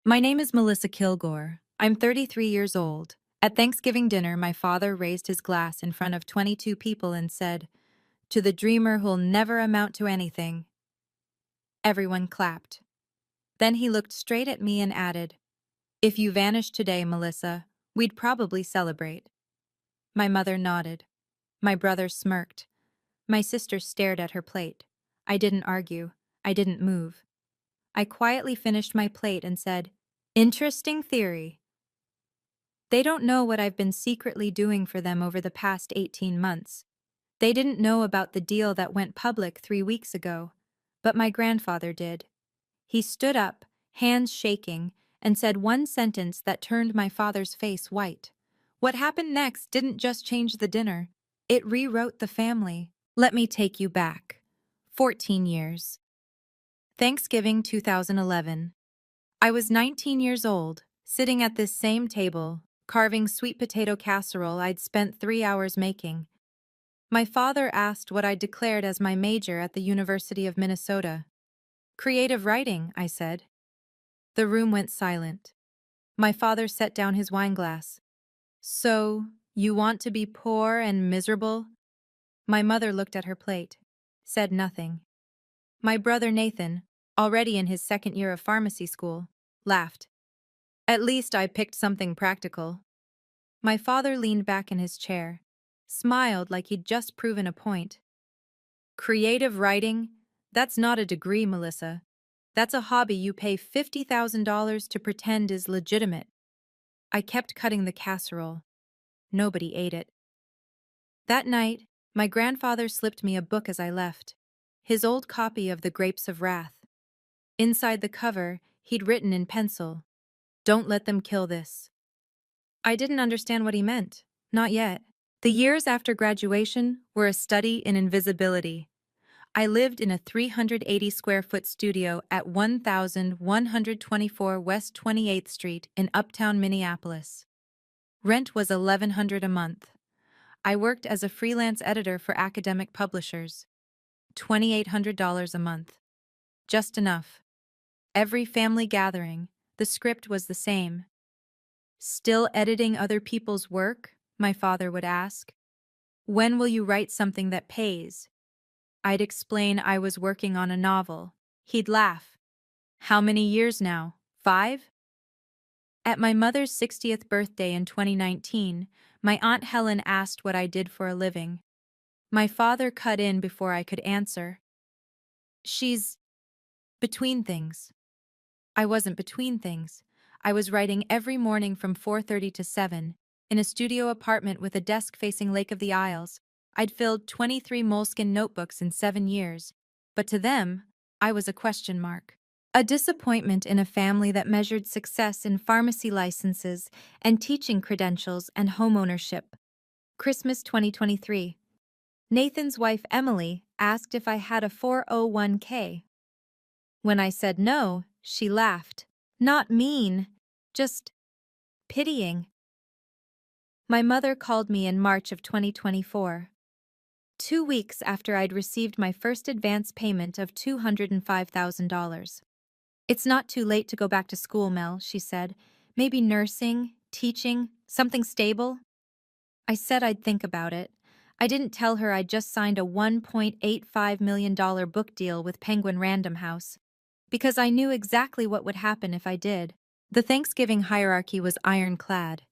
My name is Melissa Kilgore. I'm 33 years old. At Thanksgiving dinner, my father raised his glass in front of 22 people and said, "To the dreamer who'll never amount to anything." Everyone clapped. Then he looked straight at me and added, "If you vanished today, Melissa, we'd probably celebrate." My mother nodded. My brother smirked. My sister stared at her plate. I didn't argue. I didn't move. I quietly finished my plate and said, "Interesting theory." They don't know what I've been secretly doing for them over the past 18 months. They didn't know about the deal that went public 3 weeks ago, but my grandfather did. He stood up, hands shaking, and said one sentence that turned my father's face white. What happened next didn't just change the dinner, it rewrote the family. Let me take you back. 14 years. Thanksgiving 2011. I was 19 years old, sitting at this same table, carving sweet potato casserole I'd spent 3 hours making. My father asked what I'd declared as my major at the University of Minnesota. "Creative writing," I said. The room went silent. My father set down his wineglass. "So, you want to be poor and miserable?" My mother looked at her plate, said nothing. My brother Nathan, already in his second year of pharmacy school, laughed. "At least I picked something practical." My father leaned back in his chair, smiled like he'd just proven a point. "Creative writing? That's not a degree, Melissa. That's a hobby you pay $50,000 to pretend is legitimate." I kept cutting the casserole. Nobody ate it. That night, my grandfather slipped me a book as I left, his old copy of The Grapes of Wrath. Inside the cover, he'd written in pencil, "Don't let them kill this." I didn't understand what he meant. Not yet. The years after graduation were a study in invisibility. I lived in a 380 square foot studio at 1124 West 28th Street in uptown Minneapolis. Rent was $1,100 a month. I worked as a freelance editor for academic publishers. $2,800 a month. Just enough. Every family gathering, the script was the same. "Still editing other people's work?" my father would ask. "When will you write something that pays?" I'd explain I was working on a novel. He'd laugh. "How many years now? 5?" At my mother's 60th birthday in 2019, my Aunt Helen asked what I did for a living. My father cut in before I could answer. "She's between things." I wasn't between things. I was writing every morning from 4:30 to 7, in a studio apartment with a desk facing Lake of the Isles. I'd filled 23 Moleskine notebooks in 7 years, but to them, I was a question mark. A disappointment in a family that measured success in pharmacy licenses and teaching credentials and homeownership. Christmas 2023. Nathan's wife Emily asked if I had a 401k. When I said no, she laughed. Not mean, just pitying. My mother called me in March of 2024. 2 weeks after I'd received my first advance payment of $205,000. "It's not too late to go back to school, Mel," she said. "Maybe nursing, teaching, something stable." I said I'd think about it. I didn't tell her I'd just signed a $1.85 million book deal with Penguin Random House, because I knew exactly what would happen if I did. The Thanksgiving hierarchy was ironclad.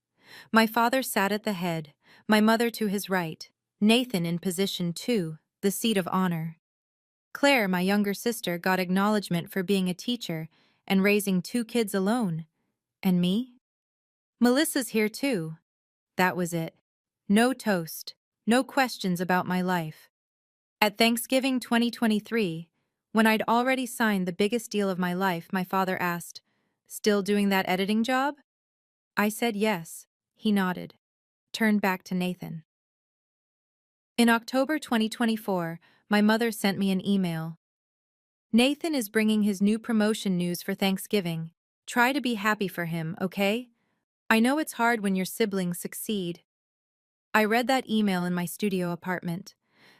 My father sat at the head, my mother to his right, Nathan in position 2, the seat of honor. Claire, my younger sister, got acknowledgement for being a teacher and raising 2 kids alone. And me? Melissa's here too. That was it. No toast, no questions about my life. At Thanksgiving 2023, when I'd already signed the biggest deal of my life, my father asked, "Still doing that editing job?" I said yes. He nodded, turned back to Nathan. In October 2024, my mother sent me an email. "Nathan is bringing his new promotion news for Thanksgiving. Try to be happy for him, okay? I know it's hard when your siblings succeed." I read that email in my studio apartment.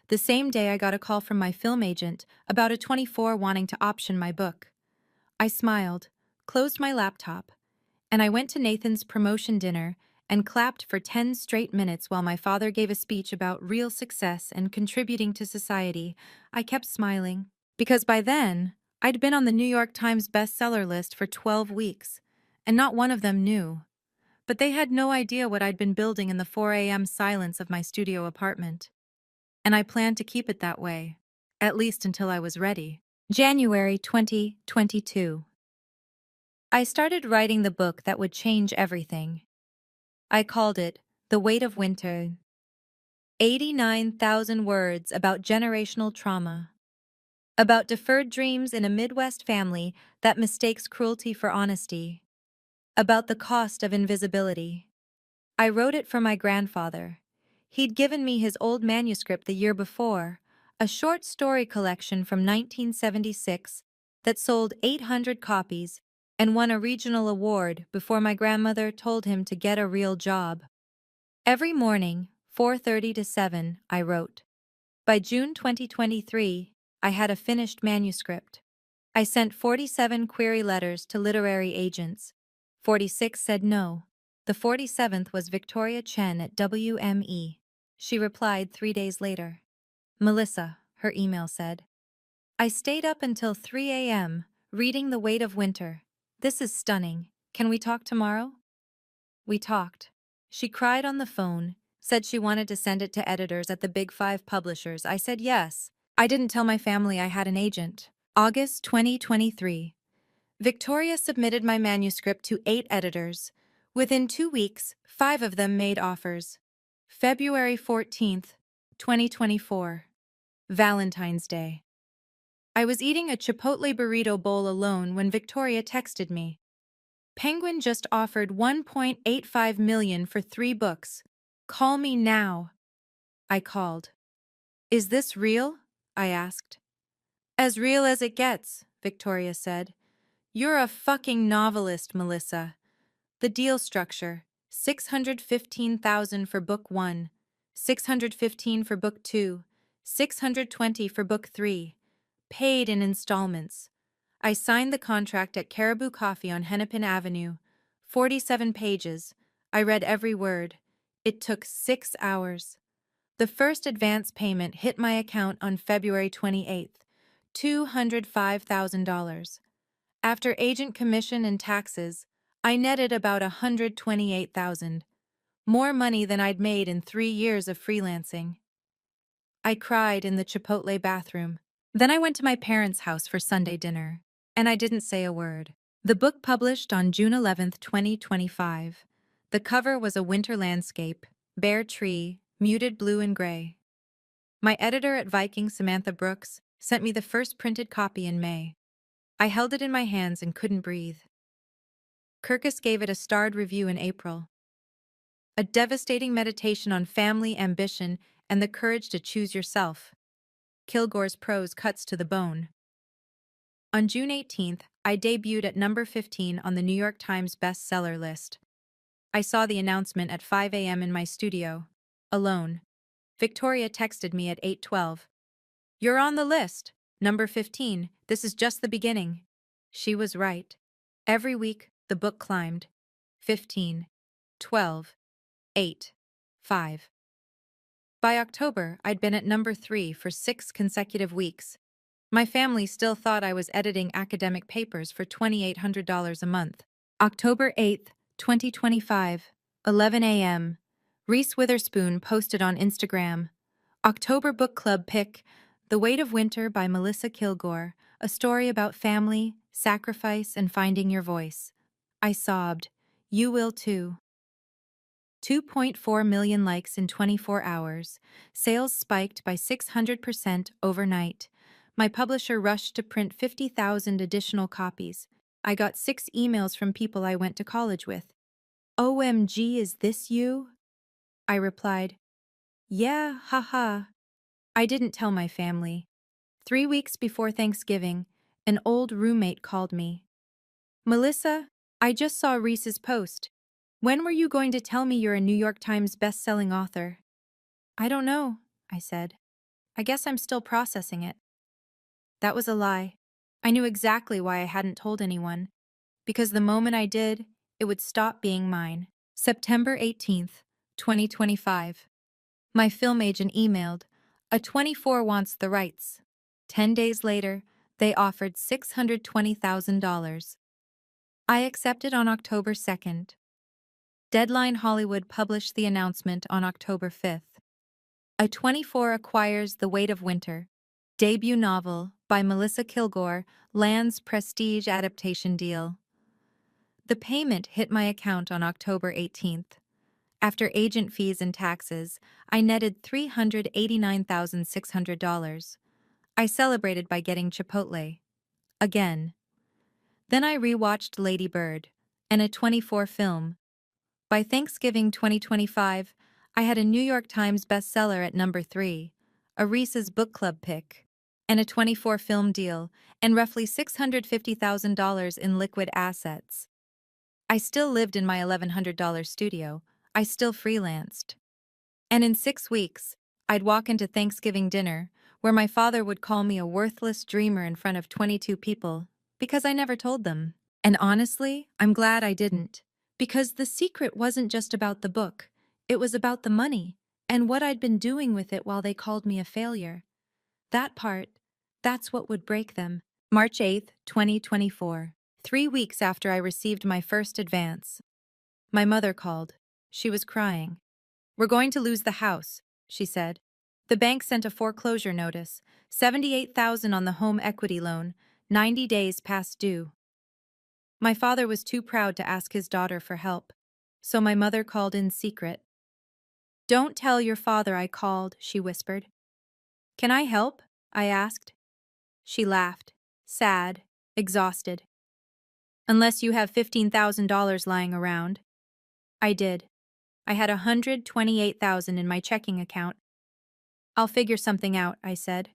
The same day I got a call from my film agent about a 24 wanting to option my book. I smiled. closed my laptop, and I went to Nathan's promotion dinner and clapped for 10 straight minutes while my father gave a speech about real success and contributing to society. I kept smiling, because by then, I'd been on the New York Times bestseller list for 12 weeks, and not one of them knew. But they had no idea what I'd been building in the 4 a.m. silence of my studio apartment. And I planned to keep it that way, at least until I was ready. January 2022. I started writing the book that would change everything. I called it The Weight of Winter. 89,000 words about generational trauma, about deferred dreams in a Midwest family that mistakes cruelty for honesty, about the cost of invisibility. I wrote it for my grandfather. He'd given me his old manuscript the year before, a short story collection from 1976 that sold 800 copies and won a regional award before my grandmother told him to get a real job. Every morning, 4:30 to 7, I wrote. By June 2023, I had a finished manuscript. I sent 47 query letters to literary agents. 46 said no. The 47th was Victoria Chen at WME. She replied 3 days later. Melissa, her email said. I stayed up until 3 a.m., reading The Weight of Winter. This is stunning. Can we talk tomorrow? We talked. She cried on the phone, said she wanted to send it to editors at the Big Five publishers. I said yes. I didn't tell my family I had an agent. August 2023. Victoria submitted my manuscript to 8 editors. Within 2 weeks, 5 of them made offers. February 14th, 2024. Valentine's Day. I was eating a Chipotle burrito bowl alone when Victoria texted me. Penguin just offered $1.85 million for 3 books. Call me now. I called. Is this real? I asked. As real as it gets, Victoria said. You're a fucking novelist, Melissa. The deal structure: $615,000 for book 1, $615 for book 2, $620 for book 3, paid in installments. I signed the contract at Caribou Coffee on Hennepin Avenue. 47 pages. I read every word. It took 6 hours. The first advance payment hit my account on February 28th, $205,000. After agent commission and taxes, I netted about $128,000, more money than I'd made in 3 years of freelancing. I cried in the Chipotle bathroom. Then I went to my parents' house for Sunday dinner, and I didn't say a word. The book published on June 11th, 2025. The cover was a winter landscape, bare tree, muted blue and gray. My editor at Viking, Samantha Brooks, sent me the first printed copy in May. I held it in my hands and couldn't breathe. Kirkus gave it a starred review in April. A devastating meditation on family, ambition, and the courage to choose yourself. Kilgore's prose cuts to the bone. On June 18th, I debuted at number 15 on the New York Times bestseller list. I saw the announcement at 5 a.m. in my studio, alone. Victoria texted me at 8:12. You're on the list, number 15. This is just the beginning. She was right. Every week, the book climbed. 15, 12, 8, 5. By October, I'd been at number 3 for 6 consecutive weeks. My family still thought I was editing academic papers for $2,800 a month. October 8th, 2025, 11 a.m. Reese Witherspoon posted on Instagram. October Book Club pick, The Weight of Winter by Melissa Kilgore, a story about family, sacrifice, and finding your voice. I sobbed. You will too. 2.4 million likes in 24 hours. Sales spiked by 600% overnight. My publisher rushed to print 50,000 additional copies. I got 6 emails from people I went to college with. OMG, is this you? I replied, yeah, haha. I didn't tell my family. 3 weeks before Thanksgiving, an old roommate called me. Melissa, I just saw Reese's post. When were you going to tell me you're a New York Times best-selling author? I don't know, I said. I guess I'm still processing it. That was a lie. I knew exactly why I hadn't told anyone. because the moment I did, it would stop being mine. September 18th, 2025. My film agent emailed, "A 24 wants the rights." 10 days later, they offered $620,000. I accepted on October 2nd. Deadline Hollywood published the announcement on October 5th. A 24 acquires The Weight of Winter, debut novel by Melissa Kilgore, lands prestige adaptation deal. The payment hit my account on October 18th. After agent fees and taxes, I netted $389,600. I celebrated by getting Chipotle. Again. Then I rewatched Lady Bird, and a 24 film. By Thanksgiving 2025, I had a New York Times bestseller at number 3, a Reese's Book Club pick, and a 24 film deal, and roughly $650,000 in liquid assets. I still lived in my $1,100 studio. I still freelanced. And in 6 weeks, I'd walk into Thanksgiving dinner, where my father would call me a worthless dreamer in front of 22 people, because I never told them. And honestly, I'm glad I didn't. Because the secret wasn't just about the book, it was about the money, and what I'd been doing with it while they called me a failure. That part, that's what would break them. March 8th, 2024. 3 weeks after I received my first advance. My mother called. She was crying. "We're going to lose the house," she said. The bank sent a foreclosure notice, $78,000 on the home equity loan, 90 days past due. My father was too proud to ask his daughter for help, so my mother called in secret. "Don't tell your father I called," she whispered. "Can I help?" I asked. She laughed, sad, exhausted. "Unless you have $15,000 lying around." I did. I had $128,000 in my checking account. "I'll figure something out," I said.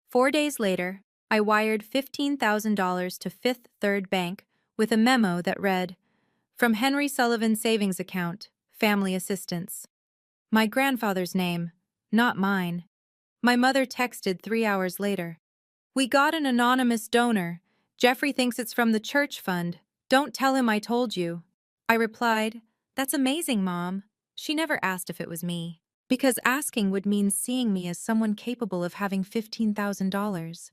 4 days later, I wired $15,000 to Fifth Third Bank with a memo that read, "From Henry Sullivan Savings Account, Family Assistance." My grandfather's name, not mine. My mother texted 3 hours later. "We got an anonymous donor. Jeffrey thinks it's from the church fund. Don't tell him I told you." I replied, "That's amazing, Mom." She never asked if it was me, because asking would mean seeing me as someone capable of having $15,000,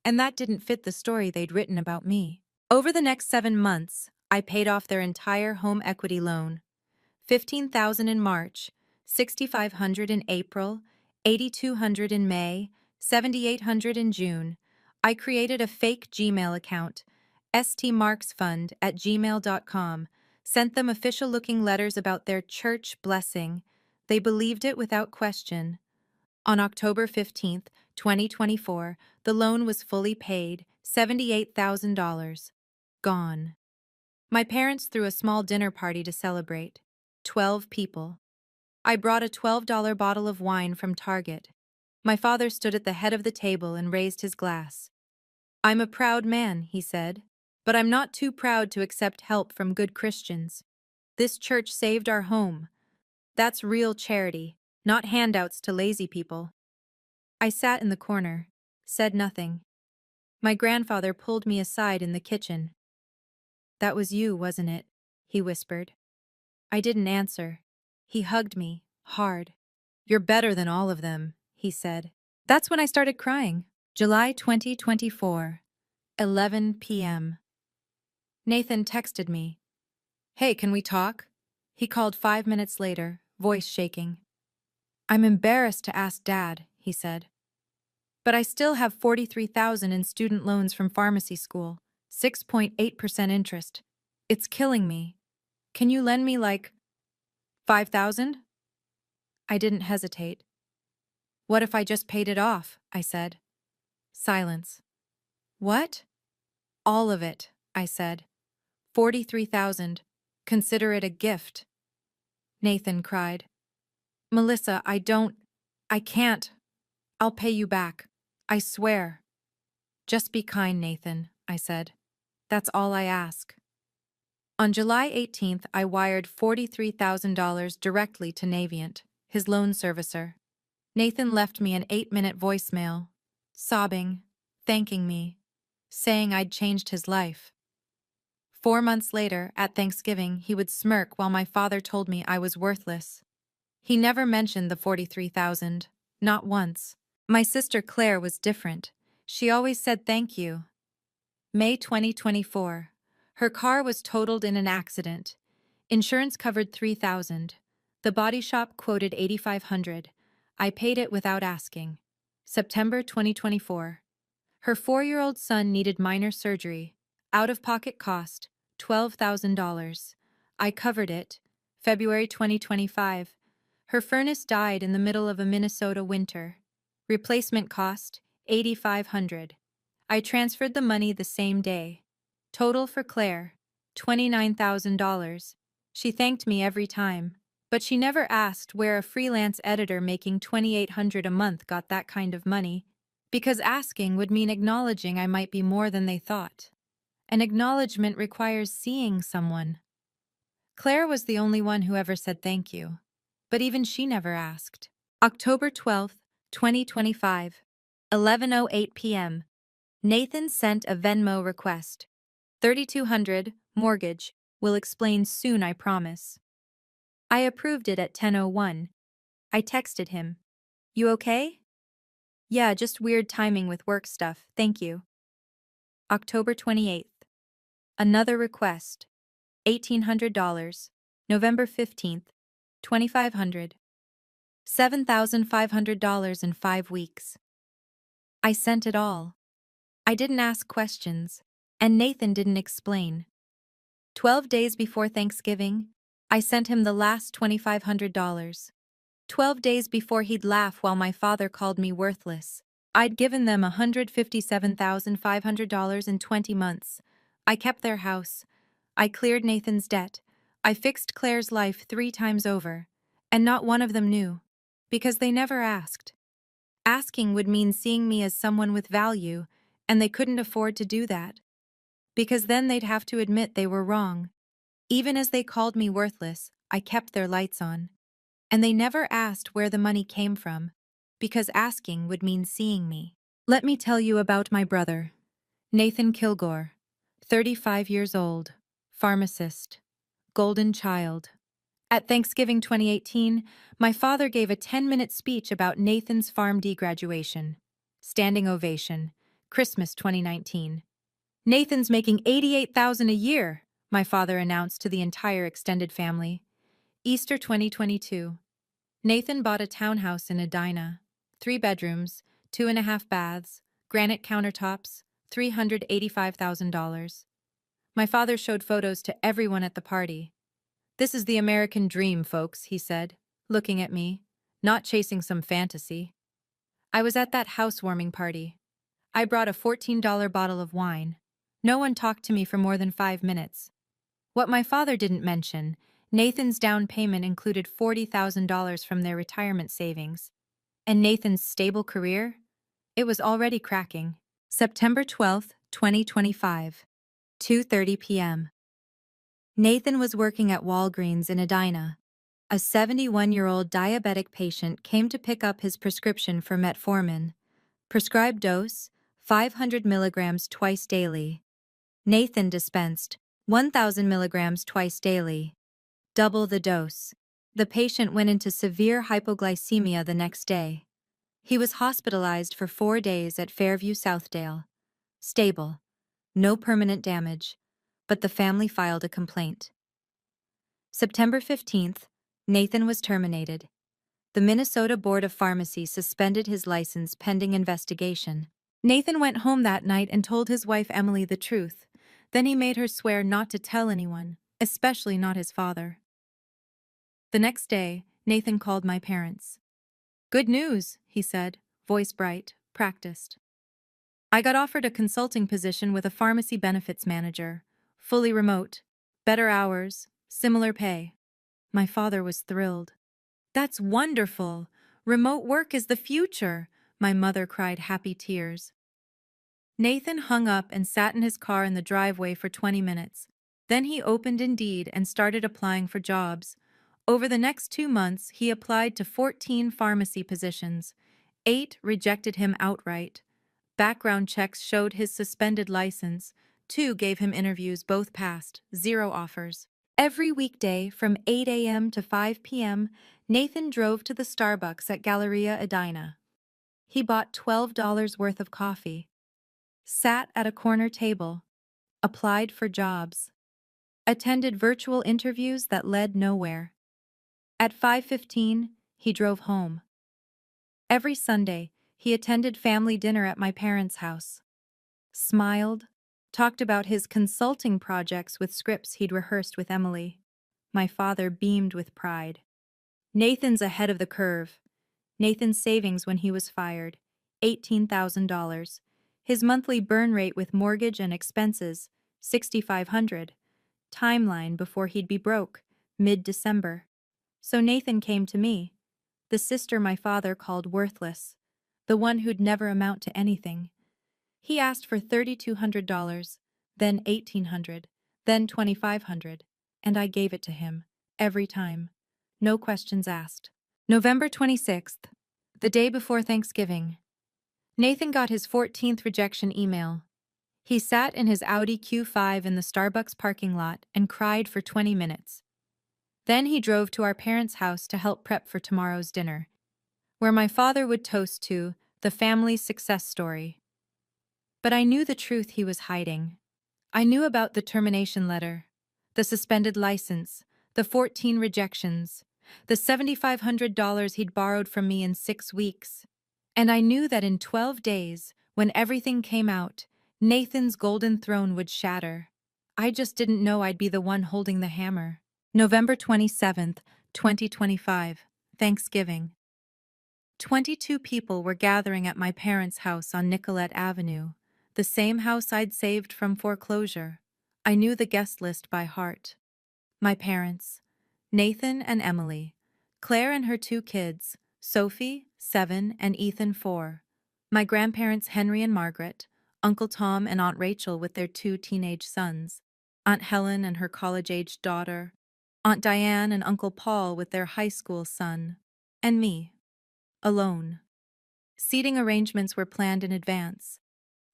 and that didn't fit the story they'd written about me. Over the next 7 months, I paid off their entire home equity loan. $15,000 in March, $6,500 in April, $8,200 in May, $7,800 in June. I created a fake Gmail account, stmarksfund@gmail.com, sent them official-looking letters about their church blessing. They believed it without question. On October 15th, 2024, the loan was fully paid, $78,000. Gone. My parents threw a small dinner party to celebrate. 12 people. I brought a $12 bottle of wine from Target. My father stood at the head of the table and raised his glass. "I'm a proud man," he said, "but I'm not too proud to accept help from good Christians. This church saved our home. That's real charity, not handouts to lazy people." I sat in the corner, said nothing. My grandfather pulled me aside in the kitchen. "That was you, wasn't it?" he whispered. I didn't answer. He hugged me, hard. "You're better than all of them," he said. That's when I started crying. July 2024, 11 p.m. Nathan texted me. "Hey, can we talk?" He called 5 minutes later, voice shaking. "I'm embarrassed to ask Dad," he said. "But I still have $43,000 in student loans from pharmacy school, 6.8% interest. It's killing me. Can you lend me like 5,000? I didn't hesitate. "What if I just paid it off?" I said. Silence. "What?" "All of it," I said. 43,000. Consider it a gift." Nathan cried. "Melissa, I can't. I'll pay you back. I swear." "Just be kind, Nathan," I said. "That's all I ask." On July 18th, I wired $43,000 directly to Navient, his loan servicer. Nathan left me an 8-minute voicemail, sobbing, thanking me, saying I'd changed his life. 4 months later, at Thanksgiving, he would smirk while my father told me I was worthless. He never mentioned the 43,000. Not once. My sister Claire was different. She always said thank you. May 2024. Her car was totaled in an accident. Insurance covered 3,000. The body shop quoted 8,500. I paid it without asking. September 2024. Her 4-year-old son needed minor surgery. Out-of-pocket cost, $12,000. I covered it. February 2025. Her furnace died in the middle of a Minnesota winter. Replacement cost, 8,500. I transferred the money the same day. Total for Claire, $29,000. She thanked me every time, but she never asked where a freelance editor making $2,800 a month got that kind of money, because asking would mean acknowledging I might be more than they thought. An acknowledgement requires seeing someone. Claire was the only one who ever said thank you, but even she never asked. October 12th, 2025, 11:08 p.m. Nathan sent a Venmo request. 3,200, mortgage, will explain soon, I promise. I approved it at 10:01. I texted him. You okay? Yeah, just weird timing with work stuff, thank you. October 28th. Another request. $1,800. November 15th. 2,500. $7,500 in 5 weeks. I sent it all. I didn't ask questions, and Nathan didn't explain. 12 days before Thanksgiving, I sent him the last $2,500. 12 days before he'd laugh while my father called me worthless. I'd given them $157,500 in 20 months. I kept their house. I cleared Nathan's debt. I fixed Claire's life 3 times over. And not one of them knew. Because they never asked. Asking would mean seeing me as someone with value, and they couldn't afford to do that. Because then they'd have to admit they were wrong. Even as they called me worthless, I kept their lights on. And they never asked where the money came from, because asking would mean seeing me. Let me tell you about my brother, Nathan Kilgore, 35 years old, pharmacist, golden child. At Thanksgiving 2018, my father gave a 10-minute speech about Nathan's PharmD graduation. Standing ovation. Christmas 2019. Nathan's making $88,000 a year, my father announced to the entire extended family. Easter 2022. Nathan bought a townhouse in Edina. 3 bedrooms, 2.5 baths, granite countertops, $385,000. My father showed photos to everyone at the party. This is the American dream, folks, he said, looking at me, not chasing some fantasy. I was at that housewarming party. I brought a $14 bottle of wine. No one talked to me for more than 5 minutes. What my father didn't mention, Nathan's down payment included $40,000 from their retirement savings. And Nathan's stable career? It was already cracking. September 12th, 2025. 2:30 p.m. Nathan was working at Walgreens in Edina. A 71-year-old diabetic patient came to pick up his prescription for metformin. Prescribed dose, 500 milligrams twice daily. Nathan dispensed 1,000 milligrams twice daily. Double the dose. The patient went into severe hypoglycemia the next day. He was hospitalized for 4 days at Fairview Southdale. Stable. No permanent damage. But the family filed a complaint. September 15th, Nathan was terminated. The Minnesota Board of Pharmacy suspended his license pending investigation. Nathan went home that night and told his wife Emily the truth. Then he made her swear not to tell anyone, especially not his father. The next day, Nathan called my parents. Good news, he said, voice bright, practiced. I got offered a consulting position with a pharmacy benefits manager. Fully remote, better hours, similar pay. My father was thrilled. That's wonderful! Remote work is the future, my mother cried happy tears. Nathan hung up and sat in his car in the driveway for 20 minutes. Then he opened Indeed and started applying for jobs. Over the next 2 months, he applied to 14 pharmacy positions. 8 rejected him outright. Background checks showed his suspended license, Two gave him interviews, both passed, zero offers. Every weekday from 8 a.m. to 5 p.m., Nathan drove to the Starbucks at Galleria Edina. He bought $12 worth of coffee, sat at a corner table, applied for jobs, attended virtual interviews that led nowhere. At 5:15, he drove home. Every Sunday, he attended family dinner at my parents' house, smiled, talked about his consulting projects with scripts he'd rehearsed with Emily. My father beamed with pride. Nathan's ahead of the curve. Nathan's savings when he was fired, $18,000. His monthly burn rate with mortgage and expenses, $6,500. Timeline before he'd be broke, mid-December. So Nathan came to me, the sister my father called worthless, the one who'd never amount to anything. He asked for $3,200, then $1,800, then $2,500, and I gave it to him, every time. No questions asked. November 26th, the day before Thanksgiving. Nathan got his 14th rejection email. He sat in his Audi Q5 in the Starbucks parking lot and cried for 20 minutes. Then he drove to our parents' house to help prep for tomorrow's dinner, where my father would toast to the family's success story. But I knew the truth he was hiding. I knew about the termination letter, the suspended license, the 14 rejections, the $7,500 he'd borrowed from me in 6 weeks. And I knew that in 12 days, when everything came out, Nathan's golden throne would shatter. I just didn't know I'd be the one holding the hammer. November 27th, 2025, Thanksgiving. 22 people were gathering at my parents' house on Nicollet Avenue, the same house I'd saved from foreclosure. I knew the guest list by heart. My parents, Nathan and Emily, Claire and her 2 kids, Sophie, 7, and Ethan, 4. My grandparents Henry and Margaret, Uncle Tom and Aunt Rachel with their 2 teenage sons, Aunt Helen and her college-aged daughter, Aunt Diane and Uncle Paul with their high school son, and me, alone. Seating arrangements were planned in advance.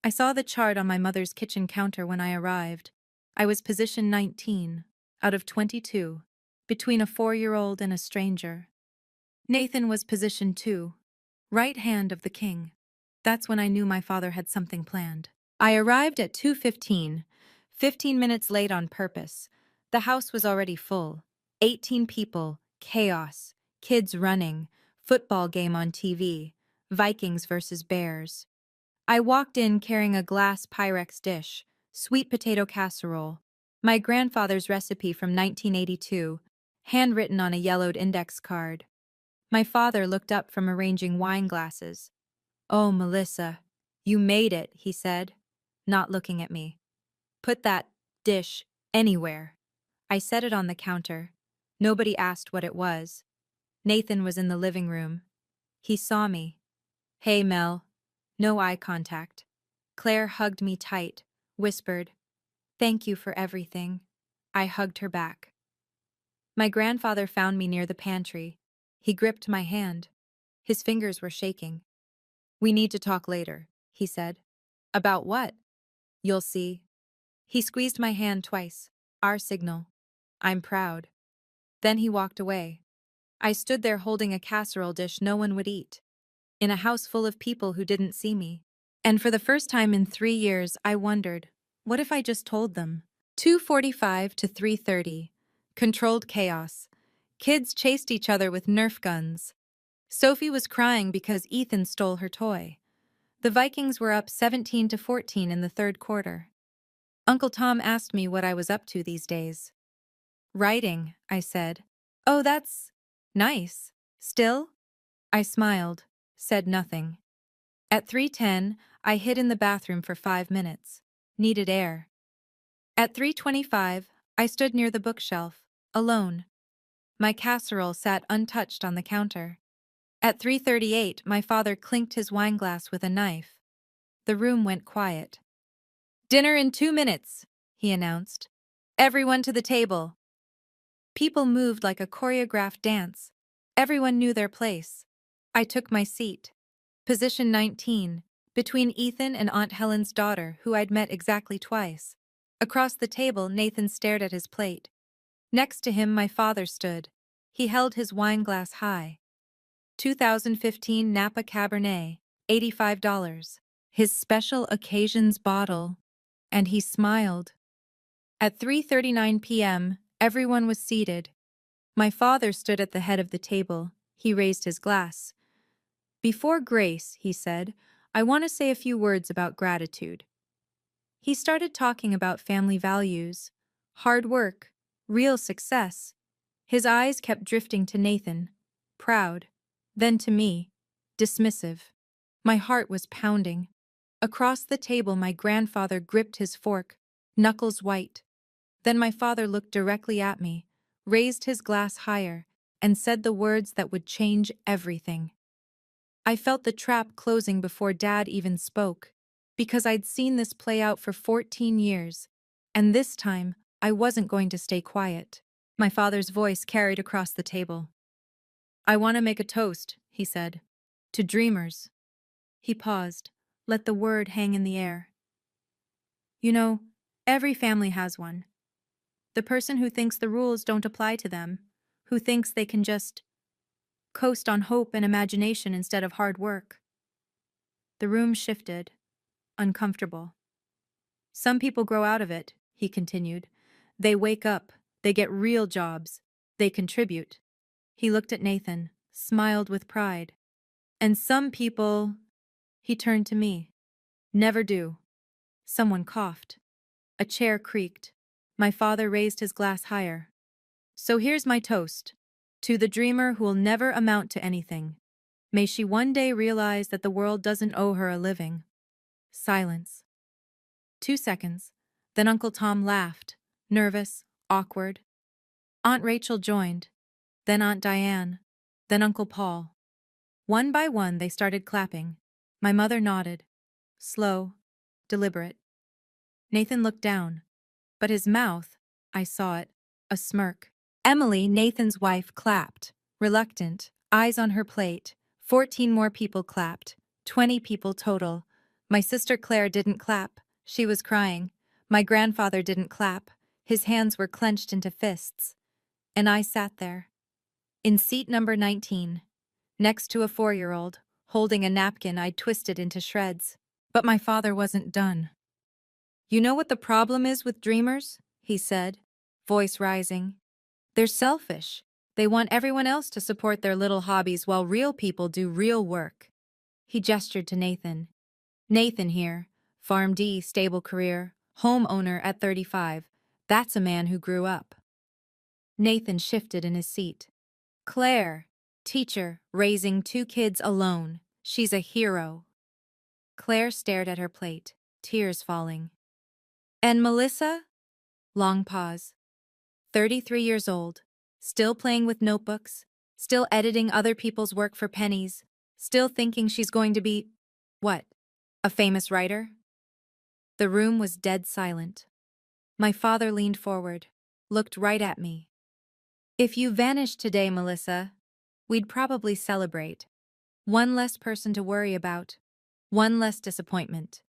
I saw the chart on my mother's kitchen counter when I arrived. I was position 19, out of 22, between a 4-year-old and a stranger. Nathan was position 2, right hand of the king. That's when I knew my father had something planned. I arrived at 2:15, 15 minutes late on purpose. The house was already full. 18 people, chaos, kids running, football game on TV, Vikings versus Bears. I walked in carrying a glass Pyrex dish, sweet potato casserole, my grandfather's recipe from 1982, handwritten on a yellowed index card. My father looked up from arranging wine glasses. "Oh, Melissa, you made it," he said, not looking at me. "Put that dish anywhere." I set it on the counter. Nobody asked what it was. Nathan was in the living room. He saw me. "Hey, Mel." No eye contact. Claire hugged me tight, whispered, "Thank you for everything." I hugged her back. My grandfather found me near the pantry. He gripped my hand. His fingers were shaking. "We need to talk later," he said. "About what?" "You'll see." He squeezed my hand twice. Our signal. "I'm proud." Then he walked away. I stood there holding a casserole dish no one would eat, in a house full of people who didn't see me. And for the first time in 3 years, I wondered, what if I just told them? 2:45 to 3:30. Controlled chaos. Kids chased each other with Nerf guns. Sophie was crying because Ethan stole her toy. The Vikings were up 17 to 14 in the 3rd quarter. Uncle Tom asked me what I was up to these days. "Writing," I said. "Oh, that's nice. Still?" I smiled, said nothing. At 3:10, I hid in the bathroom for 5 minutes. Needed air. At 3:25, I stood near the bookshelf, alone. My casserole sat untouched on the counter. At 3:38, my father clinked his wineglass with a knife. The room went quiet. "Dinner in 2 minutes," he announced. "Everyone to the table." People moved like a choreographed dance. Everyone knew their place. I took my seat. Position 19, between Ethan and Aunt Helen's daughter, who I'd met exactly twice. Across the table, Nathan stared at his plate. Next to him, my father stood. He held his wine glass high. 2015 Napa Cabernet, $85. His special occasions bottle. And he smiled. At 3:39 p.m., everyone was seated. My father stood at the head of the table. He raised his glass. Before grace, he said, I want to say a few words about gratitude. He started talking about family values, hard work, real success. His eyes kept drifting to Nathan, proud, then to me, dismissive. My heart was pounding. Across the table, my grandfather gripped his fork, knuckles white. Then my father looked directly at me, raised his glass higher, and said the words that would change everything. I felt the trap closing before Dad even spoke, because I'd seen this play out for 14 years, and this time I wasn't going to stay quiet. My father's voice carried across the table. I want to make a toast, he said. To dreamers. He paused, let the word hang in the air. You know, every family has one. The person who thinks the rules don't apply to them, who thinks they can just coast on hope and imagination instead of hard work. The room shifted, uncomfortable. Some people grow out of it, he continued. They wake up, they get real jobs, they contribute. He looked at Nathan, smiled with pride. And some people, he turned to me, never do. Someone coughed. A chair creaked. My father raised his glass higher. So here's my toast. To the dreamer who will never amount to anything. May she one day realize that the world doesn't owe her a living. Silence. 2 seconds. Then Uncle Tom laughed, nervous, awkward. Aunt Rachel joined. Then Aunt Diane. Then Uncle Paul. One by one, they started clapping. My mother nodded. Slow, deliberate. Nathan looked down. But his mouth, I saw it, a smirk. Emily, Nathan's wife, clapped, reluctant, eyes on her plate. 14 more people clapped, 20 people total. My sister Claire didn't clap, she was crying. My grandfather didn't clap, his hands were clenched into fists. And I sat there. In seat number 19, next to a 4-year-old, holding a napkin I'd twisted into shreds. But my father wasn't done. You know what the problem is with dreamers? He said, voice rising. They're selfish. They want everyone else to support their little hobbies while real people do real work. He gestured to Nathan. Nathan here, PharmD, stable career, homeowner at 35. That's a man who grew up. Nathan shifted in his seat. Claire, teacher, raising 2 kids alone. She's a hero. Claire stared at her plate, tears falling. And Melissa? Long pause. 33 years old, still playing with notebooks, still editing other people's work for pennies, still thinking she's going to be, what, a famous writer? The room was dead silent. My father leaned forward, looked right at me. If you vanished today, Melissa, we'd probably celebrate. One less person to worry about, one less disappointment.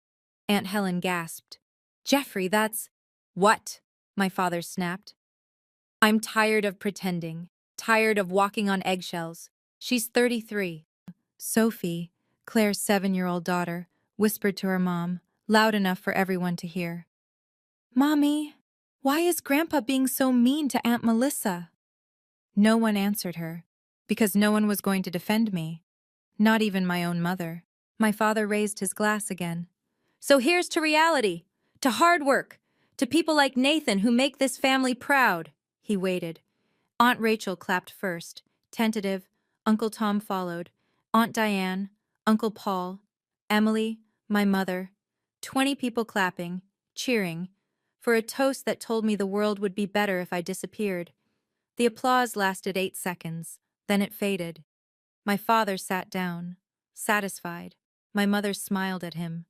Aunt Helen gasped. Jeffrey, that's… What? My father snapped. I'm tired of pretending, tired of walking on eggshells. She's 33. Sophie, Claire's 7-year-old daughter, whispered to her mom, loud enough for everyone to hear. Mommy, why is Grandpa being so mean to Aunt Melissa? No one answered her, because no one was going to defend me, not even my own mother. My father raised his glass again. So here's to reality, to hard work, to people like Nathan who make this family proud. He waited. Aunt Rachel clapped first, tentative. Uncle Tom followed. Aunt Diane, Uncle Paul, Emily, my mother. 20 people clapping, cheering, for a toast that told me the world would be better if I disappeared. The applause lasted 8 seconds, then it faded. My father sat down, satisfied. My mother smiled at him.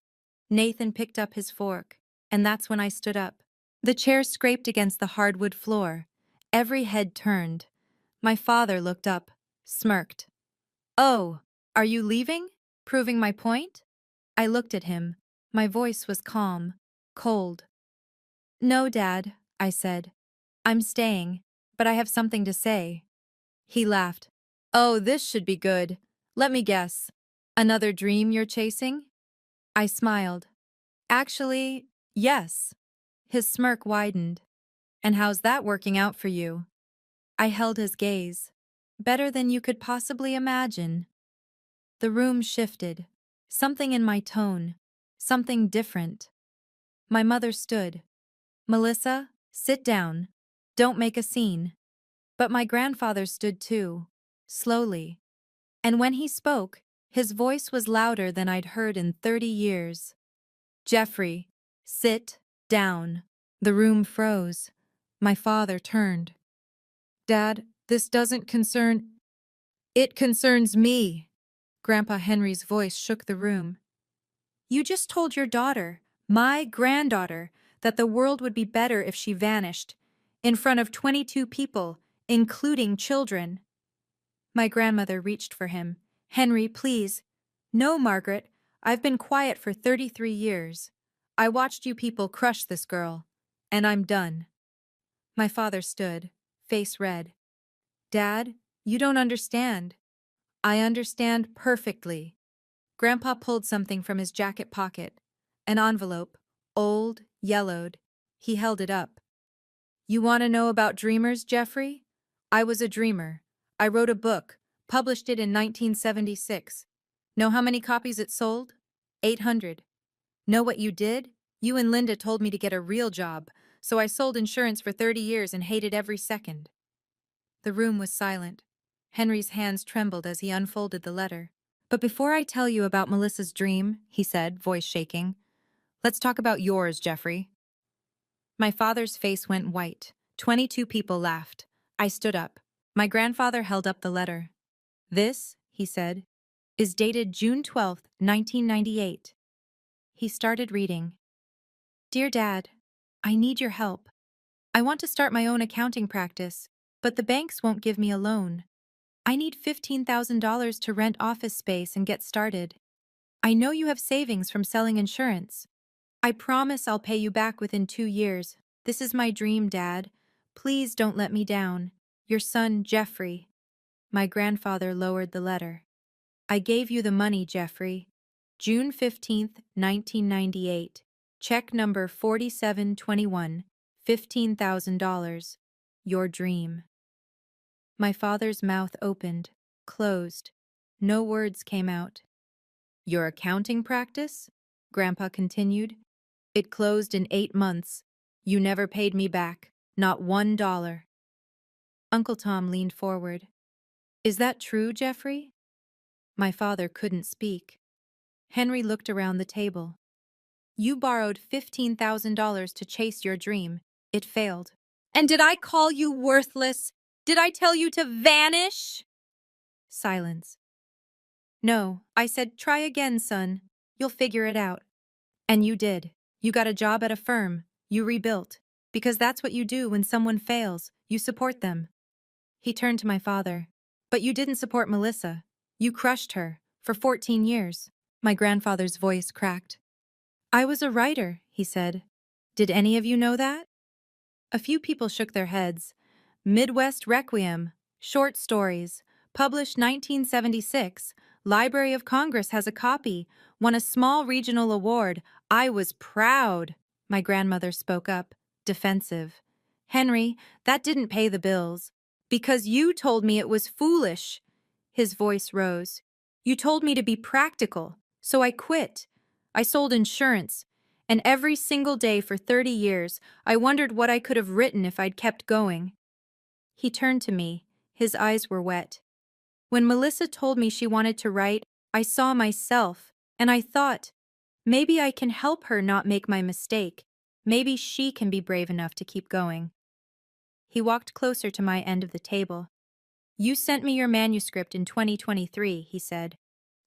Nathan picked up his fork, and that's when I stood up. The chair scraped against the hardwood floor. Every head turned. My father looked up, smirked. Oh, are you leaving? Proving my point? I looked at him. My voice was calm, cold. No, Dad, I said. I'm staying, but I have something to say. He laughed. Oh, this should be good. Let me guess. Another dream you're chasing? I smiled. Actually, yes. His smirk widened. And how's that working out for you? I held his gaze. Better than you could possibly imagine. The room shifted. Something in my tone. Something different. My mother stood. Melissa, sit down. Don't make a scene. But my grandfather stood too. Slowly. And when he spoke, his voice was louder than I'd heard in 30 years. Jeffrey, sit down. The room froze. My father turned. Dad, this doesn't concern. It concerns me. Grandpa Henry's voice shook the room. You just told your daughter, my granddaughter, that the world would be better if she vanished, in front of 22 people, including children. My grandmother reached for him. Henry, please. No, Margaret. I've been quiet for 33 years. I watched you people crush this girl. And I'm done. My father stood, face red. Dad, you don't understand. I understand perfectly. Grandpa pulled something from his jacket pocket. An envelope, old, yellowed. He held it up. You want to know about dreamers, Jeffrey? I was a dreamer. I wrote a book, published it in 1976. Know how many copies it sold? 800. Know what you did? You and Linda told me to get a real job, so I sold insurance for 30 years and hated every second. The room was silent. Henry's hands trembled as he unfolded the letter. But before I tell you about Melissa's dream, he said, voice shaking, let's talk about yours, Jeffrey. My father's face went white. 22 people laughed. I stood up. My grandfather held up the letter. This, he said, is dated June 12th, 1998. He started reading. Dear Dad, I need your help. I want to start my own accounting practice, but the banks won't give me a loan. I need $15,000 to rent office space and get started. I know you have savings from selling insurance. I promise I'll pay you back within 2 years. This is my dream, Dad. Please don't let me down. Your son, Jeffrey. My grandfather lowered the letter. I gave you the money, Jeffrey. June 15th, 1998. Check number 4721. $15,000. Your dream. My father's mouth opened, closed. No words came out. Your accounting practice? Grandpa continued. It closed in 8 months. You never paid me back, not $1. Uncle Tom leaned forward. Is that true, Jeffrey? My father couldn't speak. Henry looked around the table. You borrowed $15,000 to chase your dream. It failed. And did I call you worthless? Did I tell you to vanish? Silence. No, I said, try again, son. You'll figure it out. And you did. You got a job at a firm. You rebuilt. Because that's what you do when someone fails. You support them. He turned to my father. But you didn't support Melissa. You crushed her. For 14 years. My grandfather's voice cracked. I was a writer, he said. Did any of you know that? A few people shook their heads. Midwest Requiem. Short stories. Published 1976. Library of Congress has a copy. Won a small regional award. I was proud. My grandmother spoke up, defensive. Henry, that didn't pay the bills. Because you told me it was foolish. His voice rose. You told me to be practical, so I quit. I sold insurance. And every single day for 30 years, I wondered what I could have written if I'd kept going. He turned to me. His eyes were wet. When Melissa told me she wanted to write, I saw myself, and I thought, maybe I can help her not make my mistake. Maybe she can be brave enough to keep going. He walked closer to my end of the table. You sent me your manuscript in 2023, he said.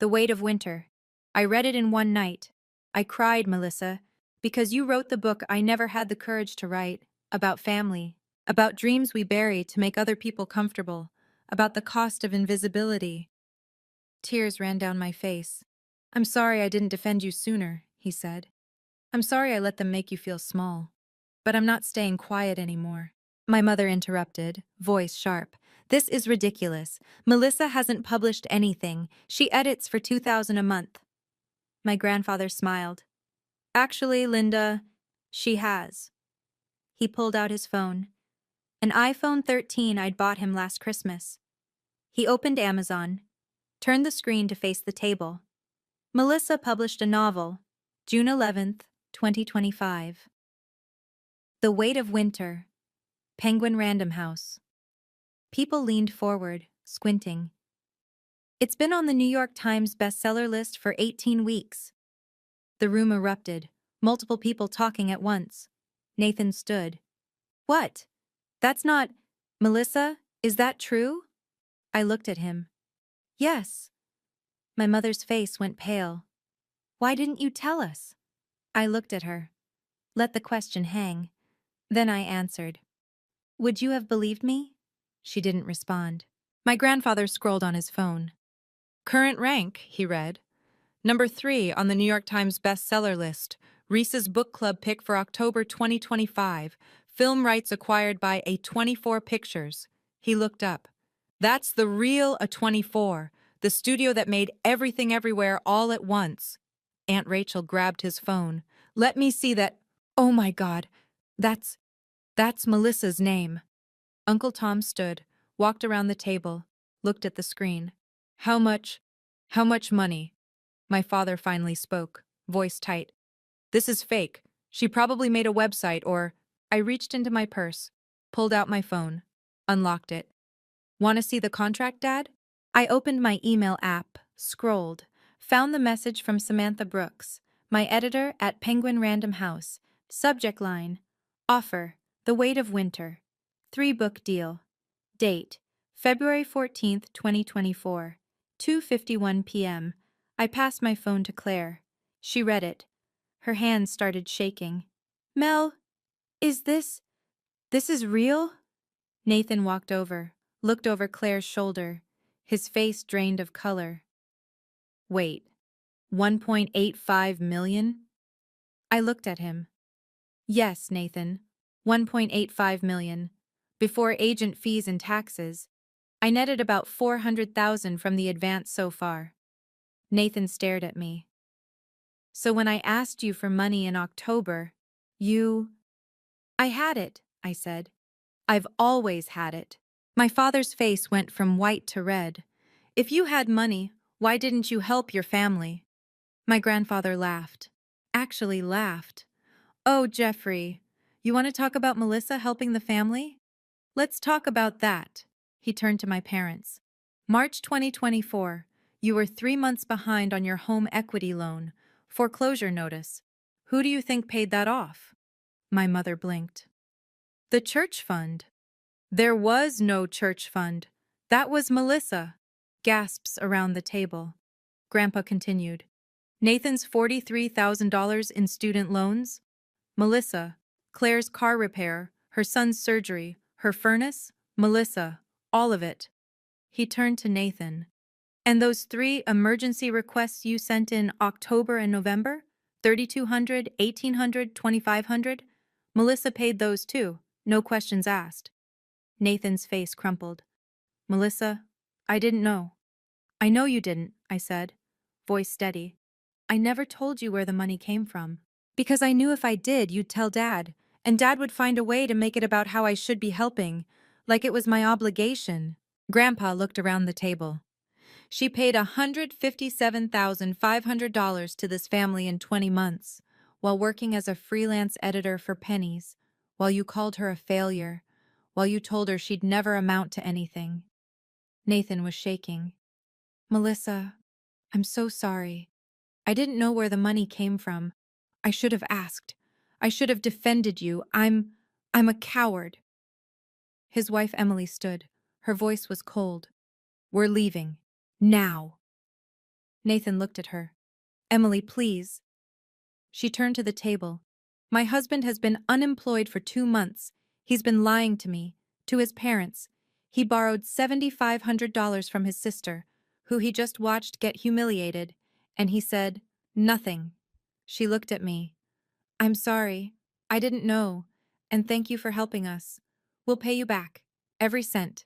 The Weight of Winter. I read it in one night. I cried, Melissa, because you wrote the book I never had the courage to write, about family, about dreams we bury to make other people comfortable, about the cost of invisibility. Tears ran down my face. I'm sorry I didn't defend you sooner, he said. I'm sorry I let them make you feel small. but I'm not staying quiet anymore. My mother interrupted, voice sharp. This is ridiculous. Melissa hasn't published anything. She edits for $2,000 a month. My grandfather smiled. Actually, Linda, she has. He pulled out his phone. An iPhone 13 I'd bought him last Christmas. He opened Amazon, turned the screen to face the table. Melissa published a novel, June 11th, 2025. The Weight of Winter, Penguin Random House. People leaned forward, squinting. It's been on the New York Times bestseller list for 18 weeks. The room erupted, multiple people talking at once. Nathan stood. What? That's not… Melissa, is that true? I looked at him. Yes. My mother's face went pale. Why didn't you tell us? I looked at her. Let the question hang. Then I answered. Would you have believed me? She didn't respond. My grandfather scrolled on his phone. Current rank, he read. Number 3 on the New York Times bestseller list. Reese's Book Club pick for October 2025. Film rights acquired by A24 Pictures. He looked up. That's the real A24, the studio that made Everything Everywhere all at once. Aunt Rachel grabbed his phone. Let me see that. Oh my God. That's Melissa's name. Uncle Tom stood, walked around the table, looked at the screen. How much money? My father finally spoke, voice tight. This is fake. She probably made a website or… I reached into my purse, pulled out my phone, unlocked it. Want to see the contract, Dad? I opened my email app, scrolled, found the message from Samantha Brooks, my editor at Penguin Random House. Subject line, offer, The Weight of Winter. 3-book deal. Date, February 14th, 2024. 2:51 p.m. I passed my phone to Claire. She read it. Her hands started shaking. Mel, is this is real? Nathan walked over, looked over Claire's shoulder, his face drained of color. Wait, 1.85 million? I looked at him. Yes, Nathan, 1.85 million. Before agent fees and taxes, I netted about 400,000 from the advance so far. Nathan stared at me. So when I asked you for money in October, you… I had it, I said. I've always had it. My father's face went from white to red. If you had money, why didn't you help your family? My grandfather laughed. Actually laughed. Oh, Jeffrey, you want to talk about Melissa helping the family? Let's talk about that. He turned to my parents. March 2024, you were 3 months behind on your home equity loan. Foreclosure notice. Who do you think paid that off? My mother blinked. The church fund. There was no church fund. That was Melissa. Gasps around the table. Grandpa continued. Nathan's $43,000 in student loans. Melissa. Claire's car repair, her son's surgery, her furnace. Melissa. All of it. He turned to Nathan. And those 3 emergency requests you sent in October and November? 3,200, 1,800, 2,500? Melissa paid those too, no questions asked. Nathan's face crumpled. Melissa, I didn't know. I know you didn't, I said, voice steady. I never told you where the money came from. Because I knew if I did, you'd tell Dad, and Dad would find a way to make it about how I should be helping, like it was my obligation. Grandpa looked around the table. She paid $157,500 to this family in 20 months, while working as a freelance editor for pennies, while you called her a failure, while you told her she'd never amount to anything. Nathan was shaking. Melissa, I'm so sorry. I didn't know where the money came from. I should have asked. I should have defended you. I'm a coward. His wife Emily stood. Her voice was cold. We're leaving. Now. Nathan looked at her. Emily, please. She turned to the table. My husband has been unemployed for 2 months. He's been lying to me, to his parents. He borrowed $7,500 from his sister, who he just watched get humiliated, and he said, nothing. She looked at me. I'm sorry. I didn't know. And thank you for helping us. We'll pay you back. Every cent.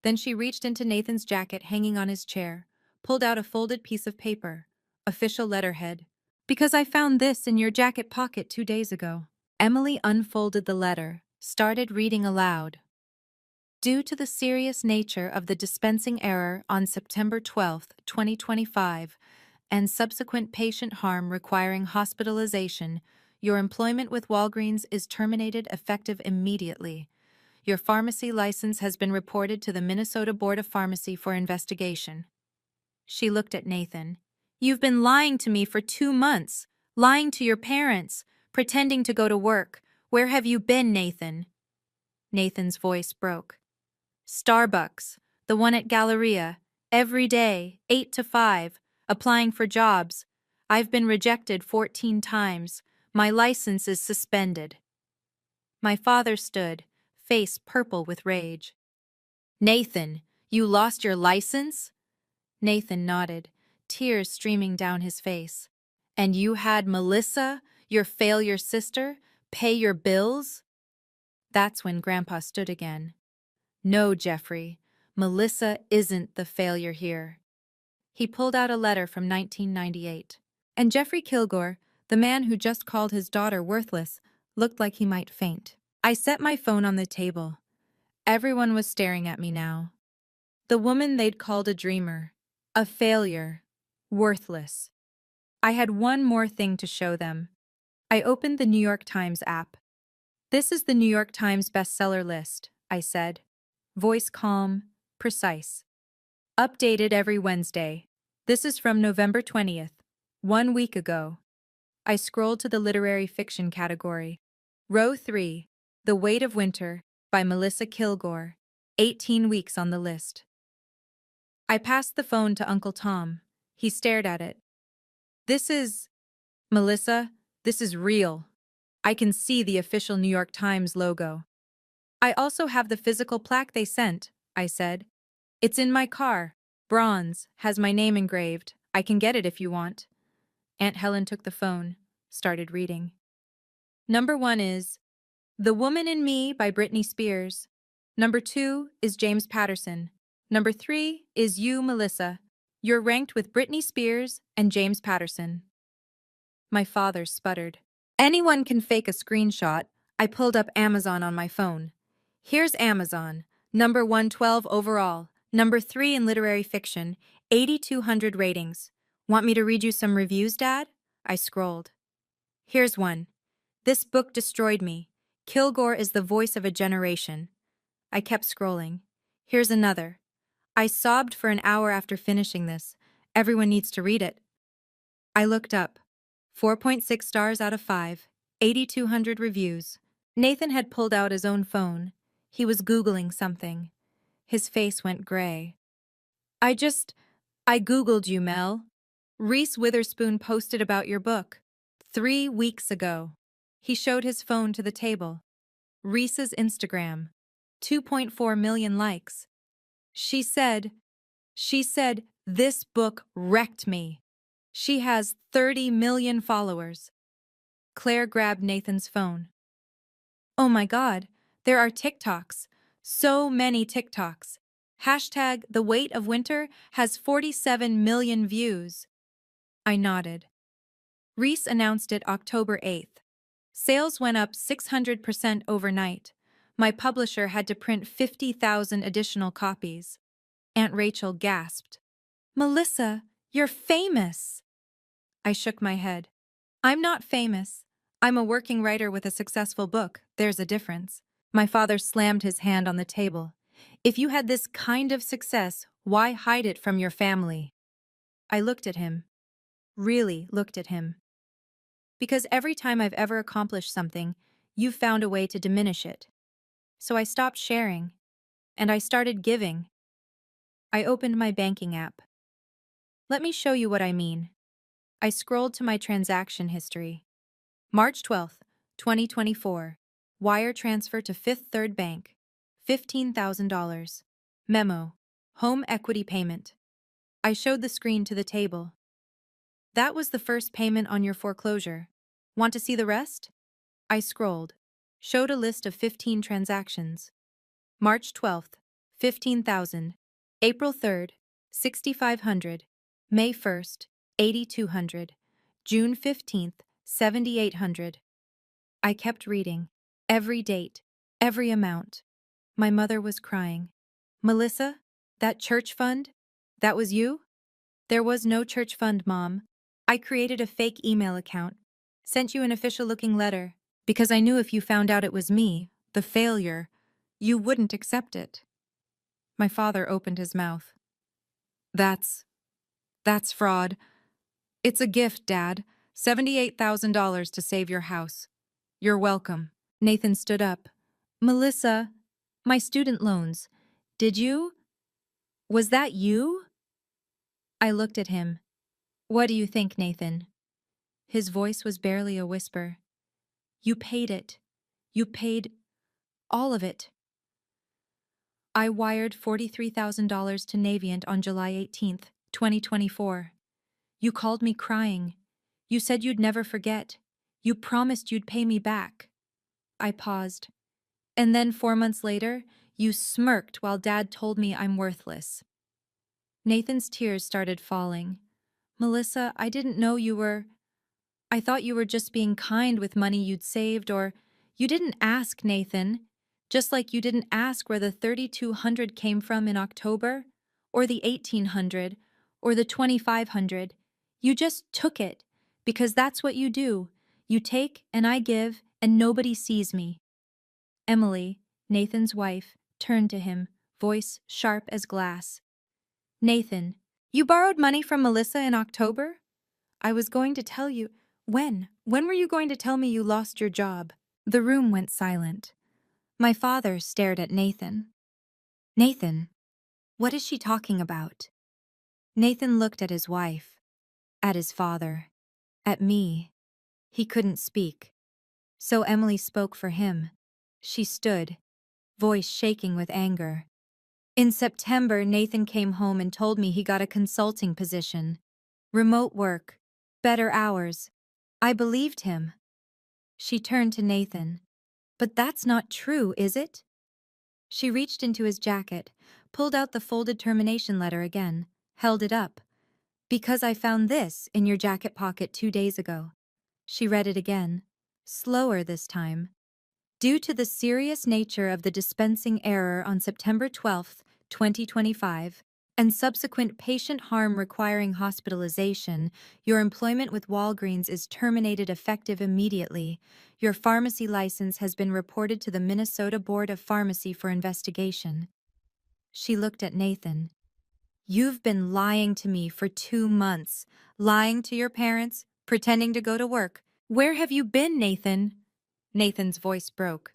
Then she reached into Nathan's jacket hanging on his chair, pulled out a folded piece of paper, official letterhead. Because I found this in your jacket pocket 2 days ago. Emily unfolded the letter, started reading aloud. Due to the serious nature of the dispensing error on September 12, 2025, and subsequent patient harm requiring hospitalization, your employment with Walgreens is terminated effective immediately. Your pharmacy license has been reported to the Minnesota Board of Pharmacy for investigation. She looked at Nathan. You've been lying to me for 2 months, lying to your parents, pretending to go to work. Where have you been, Nathan? Nathan's voice broke. Starbucks, the one at Galleria, every day, 8 to 5, applying for jobs. I've been rejected 14 times. My license is suspended. My father stood, face purple with rage. Nathan, you lost your license? Nathan nodded, tears streaming down his face. And you had Melissa, your failure sister, pay your bills? That's when Grandpa stood again. No, Jeffrey, Melissa isn't the failure here. He pulled out a letter from 1998. And Jeffrey Kilgore, the man who just called his daughter worthless, looked like he might faint. I set my phone on the table. Everyone was staring at me now. The woman they'd called a dreamer, a failure, worthless. I had one more thing to show them. I opened the New York Times app. This is the New York Times bestseller list, I said. Voice calm, precise. Updated every Wednesday. This is from November 20th, 1 week ago. I scrolled to the literary fiction category. Row 3, The Weight of Winter, by Melissa Kilgore. 18 weeks on the list. I passed the phone to Uncle Tom. He stared at it. Melissa, this is real. I can see the official New York Times logo. I also have the physical plaque they sent, I said. It's in my car. Bronze, has my name engraved. I can get it if you want. Aunt Helen took the phone, started reading. Number 1 is The Woman in Me by Britney Spears. Number 2 is James Patterson. Number 3 is you, Melissa. You're ranked with Britney Spears and James Patterson. My father sputtered. Anyone can fake a screenshot. I pulled up Amazon on my phone. Here's Amazon. Number 112 overall. Number 3 in literary fiction. 8,200 ratings. Want me to read you some reviews, Dad? I scrolled. Here's one. This book destroyed me. Kilgore is the voice of a generation. I kept scrolling. Here's another. I sobbed for an hour after finishing this. Everyone needs to read it. I looked up. 4.6 stars out of 5. 8,200 reviews. Nathan had pulled out his own phone. He was Googling something. His face went gray. I Googled you, Mel. Reese Witherspoon posted about your book 3 weeks ago. He showed his phone to the table. Reese's Instagram. 2.4 million likes. She said, this book wrecked me. She has 30 million followers. Claire grabbed Nathan's phone. Oh my God, there are TikToks. So many TikToks. Hashtag The Weight of Winter has 47 million views. I nodded. Reese announced it October 8th. Sales went up 600% overnight. My publisher had to print 50,000 additional copies. Aunt Rachel gasped. Melissa, you're famous. I shook my head. I'm not famous. I'm a working writer with a successful book. There's a difference. My father slammed his hand on the table. If you had this kind of success, why hide it from your family? I looked at him. Really looked at him. Because every time I've ever accomplished something, you've found a way to diminish it. So I stopped sharing, and I started giving. I opened my banking app. Let me show you what I mean. I scrolled to my transaction history. March 12th, 2024. Wire transfer to Fifth Third Bank. $15,000. Memo. Home equity payment. I showed the screen to the table. That was the first payment on your foreclosure. Want to see the rest? I scrolled. Showed a list of 15 transactions. March 12th, 15,000. April 3rd, 6,500. May 1st, 8,200. June 15th, 7,800. I kept reading. Every date, every amount. My mother was crying. Melissa, that church fund? That was you? There was no church fund, Mom. I created a fake email account. Sent you an official-looking letter, because I knew if you found out it was me, the failure, you wouldn't accept it. My father opened his mouth. That's fraud. It's a gift, Dad. $78,000 to save your house. You're welcome. Nathan stood up. Melissa, my student loans. Did you? Was that you? I looked at him. What do you think, Nathan? His voice was barely a whisper. You paid it. You paid all of it. I wired $43,000 to Navient on July 18th, 2024. You called me crying. You said you'd never forget. You promised you'd pay me back. I paused. And then 4 months later, you smirked while Dad told me I'm worthless. Nathan's tears started falling. Melissa, I didn't know you were... I thought you were just being kind with money you'd saved, or... You didn't ask, Nathan. Just like you didn't ask where the 3,200 came from in October, or the 1,800, or the 2,500. You just took it, because that's what you do. You take and I give, and nobody sees me. Emily, Nathan's wife, turned to him, voice sharp as glass. Nathan, you borrowed money from Melissa in October? I was going to tell you. When? When were you going to tell me you lost your job? The room went silent. My father stared at Nathan. Nathan, what is she talking about? Nathan looked at his wife, at his father, at me. He couldn't speak. So Emily spoke for him. She stood, voice shaking with anger. In September, Nathan came home and told me he got a consulting position. Remote work, better hours. I believed him. She turned to Nathan. But that's not true, is it? She reached into his jacket, pulled out the folded termination letter again, held it up. Because I found this in your jacket pocket 2 days ago. She read it again, slower this time. Due to the serious nature of the dispensing error on September 12, 2025, and subsequent patient harm requiring hospitalization, your employment with Walgreens is terminated effective immediately. Your pharmacy license has been reported to the Minnesota Board of Pharmacy for investigation. She looked at Nathan. You've been lying to me for 2 months, lying to your parents, pretending to go to work. Where have you been, Nathan? Nathan's voice broke.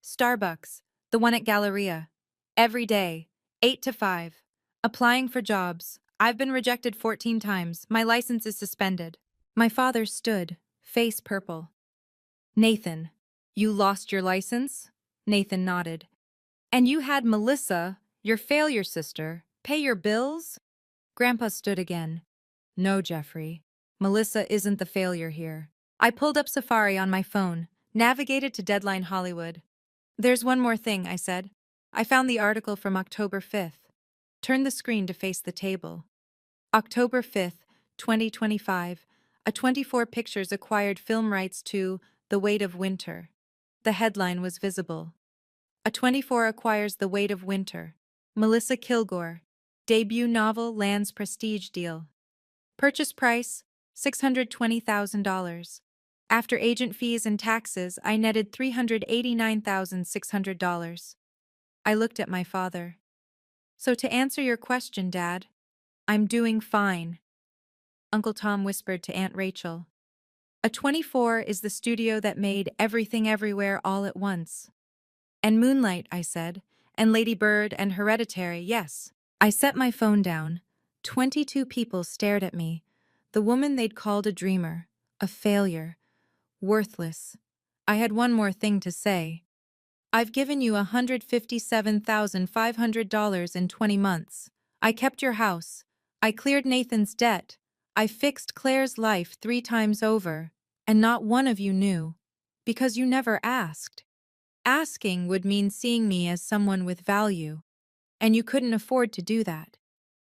Starbucks, the one at Galleria. Every day, 8 to 5. Applying for jobs. I've been rejected 14 times. My license is suspended. My father stood, face purple. Nathan, you lost your license? Nathan nodded. And you had Melissa, your failure sister, pay your bills? Grandpa stood again. No, Jeffrey. Melissa isn't the failure here. I pulled up Safari on my phone, navigated to Deadline Hollywood. There's one more thing, I said. I found the article from October 5th. Turn the screen to face the table. October 5th, 2025, a 24 Pictures acquired film rights to The Weight of Winter. The headline was visible. A 24 acquires The Weight of Winter. Melissa Kilgore. Debut novel lands prestige deal. Purchase price, $620,000. After agent fees and taxes, I netted $389,600. I looked at my father. So to answer your question, Dad, I'm doing fine. Uncle Tom whispered to Aunt Rachel. A 24 is the studio that made Everything Everywhere All at Once. And Moonlight, I said, and Lady Bird and Hereditary, yes. I set my phone down. 22 people stared at me. The woman they'd called a dreamer, a failure, worthless. I had one more thing to say. I've given you $157,500 in 20 months. I kept your house. I cleared Nathan's debt. I fixed Claire's life 3 times over. And not one of you knew. Because you never asked. asking would mean seeing me as someone with value, and you couldn't afford to do that,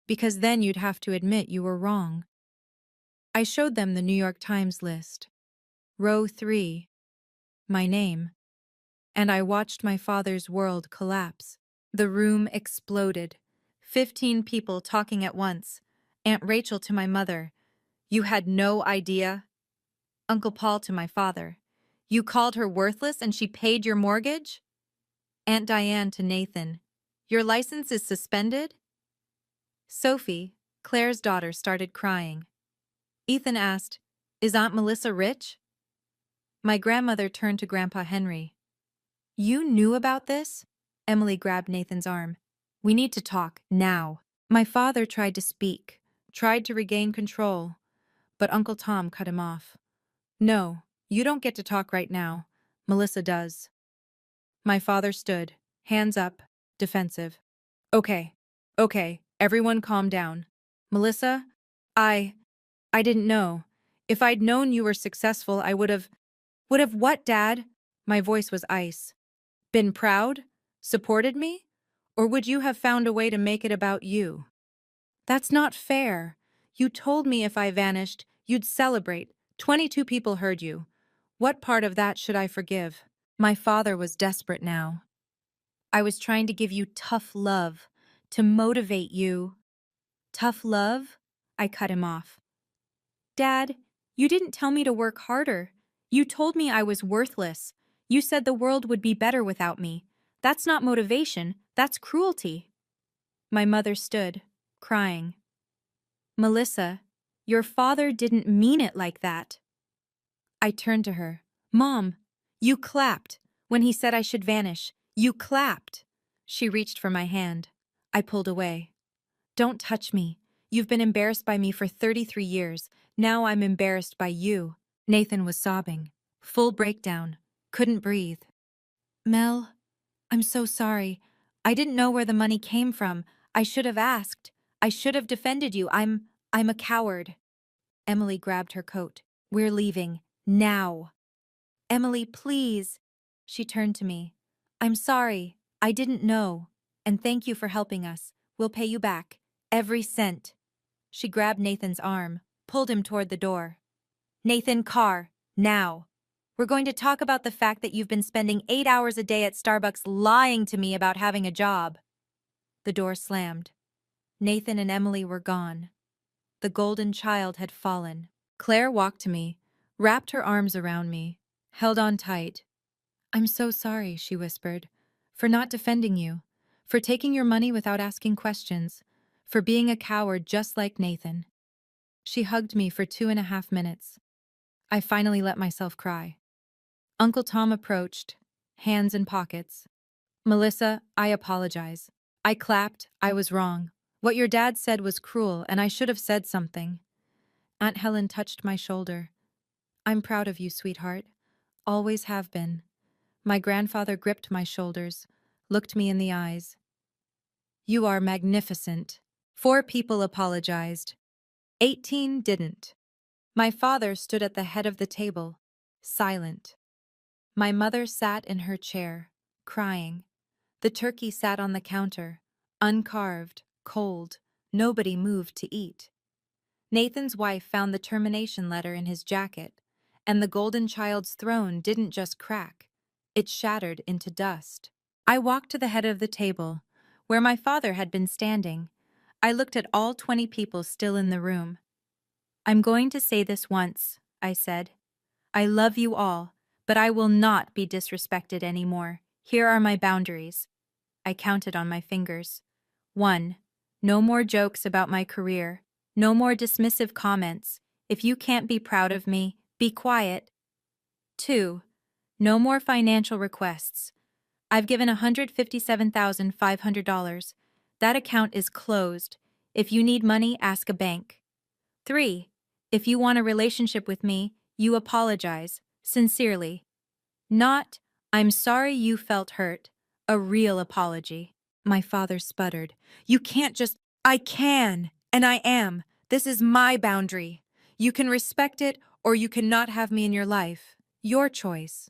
because then you'd have to admit you were wrong. I showed them the New York Times list. Row 3, my name, and I watched my father's world collapse. The room exploded. 15 people talking at once. Aunt Rachel to my mother. You had no idea? Uncle Paul to my father. You called her worthless and she paid your mortgage? Aunt Diane to Nathan. Your license is suspended? Sophie, Claire's daughter, started crying. Ethan asked, Is Aunt Melissa rich? My grandmother turned to Grandpa Henry. You knew about this? Emily grabbed Nathan's arm. We need to talk, now. My father tried to speak, tried to regain control, but Uncle Tom cut him off. No, you don't get to talk right now. Melissa does. My father stood, hands up, defensive. Okay, everyone calm down. Melissa, I didn't know. If I'd known you were successful, I would have what, Dad? My voice was ice. Been proud? Supported me? Or would you have found a way to make it about you? That's not fair. You told me if I vanished, you'd celebrate. 22 people heard you. What part of that should I forgive? My father was desperate now. I was trying to give you tough love, to motivate you. Tough love? I cut him off. Dad, you didn't tell me to work harder. You told me I was worthless. You said the world would be better without me. That's not motivation, that's cruelty. My mother stood, crying. Melissa, your father didn't mean it like that. I turned to her. Mom, you clapped. When he said I should vanish, you clapped. She reached for my hand. I pulled away. Don't touch me. You've been embarrassed by me for 33 years. Now I'm embarrassed by you. Nathan was sobbing. Full breakdown. Couldn't breathe. Mel, I'm so sorry. I didn't know where the money came from. I should have asked. I should have defended you. I'm a coward. Emily grabbed her coat. We're leaving. Now. Emily, please. She turned to me. I'm sorry. I didn't know. And thank you for helping us. We'll pay you back. Every cent. She grabbed Nathan's arm, pulled him toward the door. Nathan, car. Now. We're going to talk about the fact that you've been spending 8 hours a day at Starbucks lying to me about having a job. The door slammed. Nathan and Emily were gone. The golden child had fallen. Claire walked to me, wrapped her arms around me, held on tight. I'm so sorry, she whispered, for not defending you, for taking your money without asking questions, for being a coward just like Nathan. She hugged me for 2.5 minutes. I finally let myself cry. Uncle Tom approached, hands in pockets. Melissa, I apologize. I clapped, I was wrong. What your dad said was cruel, and I should have said something. Aunt Helen touched my shoulder. I'm proud of you, sweetheart. Always have been. My grandfather gripped my shoulders, looked me in the eyes. You are magnificent. 4 people apologized. 18 didn't. My father stood at the head of the table, silent. My mother sat in her chair, crying. The turkey sat on the counter, uncarved, cold. Nobody moved to eat. Nathan's wife found the termination letter in his jacket, and the golden child's throne didn't just crack. It shattered into dust. I walked to the head of the table, where my father had been standing. I looked at all 20 people still in the room. I'm going to say this once, I said. I love you all, but I will not be disrespected anymore. Here are my boundaries. I counted on my fingers. 1. No more jokes about my career. No more dismissive comments. If you can't be proud of me, be quiet. 2. No more financial requests. I've given $157,500. That account is closed. If you need money, ask a bank. 3. If you want a relationship with me, you apologize, sincerely. Not, I'm sorry you felt hurt. A real apology. My father sputtered. You can't just, I can, and I am. This is my boundary. You can respect it, or you cannot have me in your life. Your choice.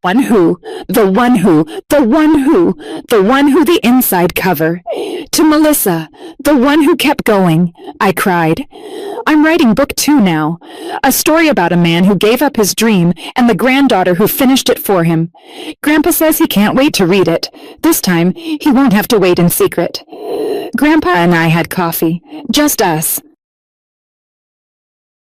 One who, the one who, the one who, the one who the inside cover. To Melissa, the one who kept going, I cried. I'm writing book 2 now, a story about a man who gave up his dream and the granddaughter who finished it for him. Grandpa says he can't wait to read it. This time, he won't have to wait in secret. Grandpa and I had coffee, just us.